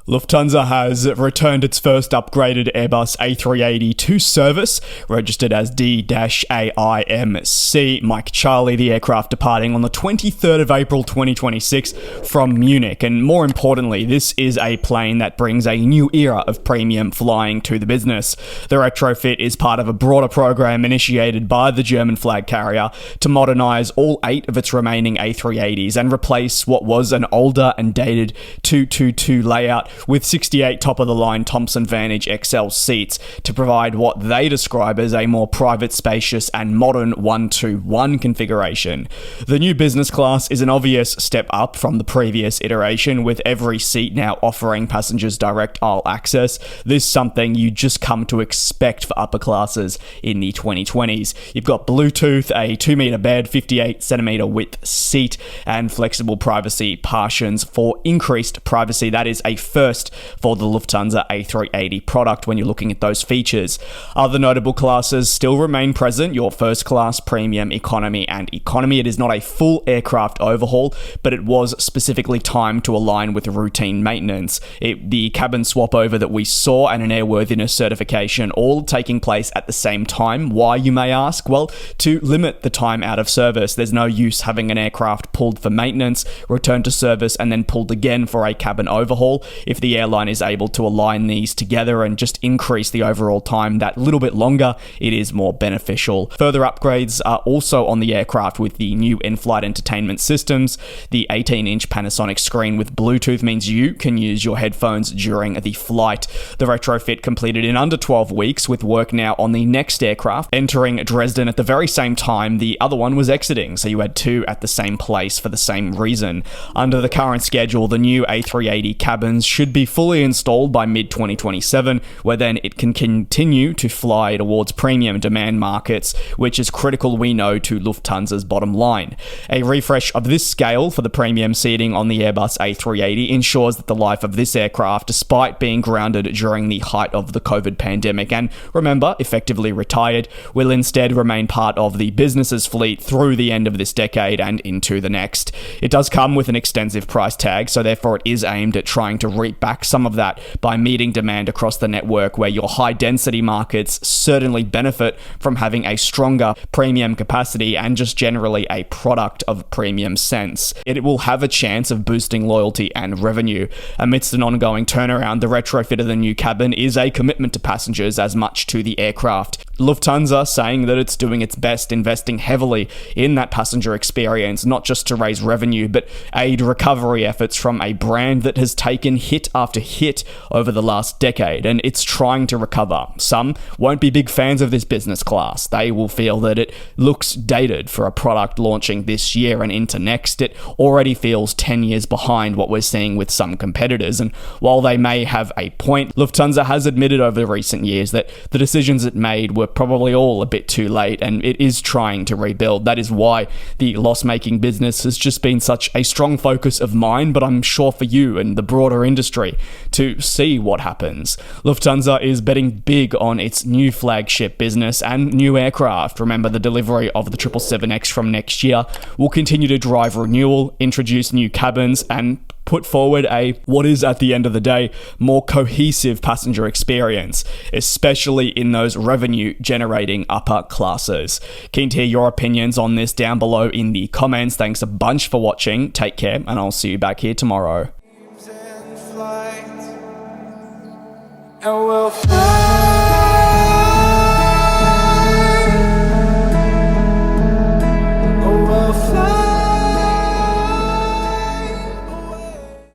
Lufthansa has returned its first upgraded Airbus A380 to service, registered as D-AIMC Mike Charlie, the aircraft departing on the 23rd of April 2026 from Munich. And more importantly, this is a plane that brings a new era of premium flying to the business. The retrofit is part of a broader program initiated by the German flag carrier to modernise all 8 of its remaining A380s and replace what was an older and dated 222 layout with 68 top-of-the-line Thomson Vantage XL seats to provide what they describe as a more private, spacious and modern 1-2-1 configuration. The new business class is an obvious step up from the previous iteration, with every seat now offering passengers direct aisle access. This is something you just come to expect for upper classes in the 2020s. You've got Bluetooth, a 2-meter bed, 58-centimeter width seat, and flexible privacy partitions for increased privacy. That is a first for the Lufthansa A380 product when you're looking at those features. Other notable classes still remain present: your first class, premium, economy and economy. It is not a full aircraft overhaul, but it was specifically timed to align with routine maintenance. The cabin swap over that we saw and an airworthiness certification all taking place at the same time. Why, you may ask? Well, to limit the time out of service. There's no use having an aircraft pulled for maintenance, returned to service and then pulled again for a cabin overhaul. If the airline is able to align these together and just increase the overall time that little bit longer, it is more beneficial. Further upgrades are also on the aircraft with the new in-flight entertainment systems. The 18-inch Panasonic screen with Bluetooth means you can use your headphones during the flight. The retrofit completed in under 12 weeks, with work now on the next aircraft entering Dresden at the very same time the other one was exiting, so you had 2 at the same place for the same reason. Under the current schedule, the new A380 cabins should be fully installed by mid-2027, where then it can continue to fly towards premium demand markets, which is critical, we know, to Lufthansa's bottom line. A refresh of this scale for the premium seating on the Airbus A380 ensures that the life of this aircraft, despite being grounded during the height of the COVID pandemic and, remember, effectively retired, will instead remain part of the business's fleet through the end of this decade and into the next. It does come with an extensive price tag, so therefore it is aimed at trying to reap back some of that by meeting demand across the network, where your high-density markets certainly benefit from having a stronger premium capacity and just generally a product of premium sense. It will have a chance of boosting loyalty and revenue. Amidst an ongoing turnaround, the retrofit of the new cabin is a commitment to passengers as much to the aircraft. Lufthansa saying that it's doing its best, investing heavily in that passenger experience, not just to raise revenue, but aid recovery efforts from a brand that has taken hit after hit over the last decade, and it's trying to recover. Some won't be big fans of this business class. They will feel that it looks dated for a product launching this year and into next. It already feels 10 years behind what we're seeing with some competitors, and while they may have a point, Lufthansa has admitted over the recent years that the decisions it made were probably all a bit too late, and it is trying to rebuild. That is why the loss-making business has just been such a strong focus of mine, but I'm sure for you and the broader industry to see what happens. Lufthansa is betting big on its new flagship business and new aircraft. Remember, the delivery of the 777X from next year will continue to drive renewal, introduce new cabins, and put forward what is at the end of the day more cohesive passenger experience, especially in those revenue generating upper classes. Keen to hear your opinions on this down below in the comments. Thanks a bunch for watching. Take care, and I'll see you back here tomorrow. And we'll fly.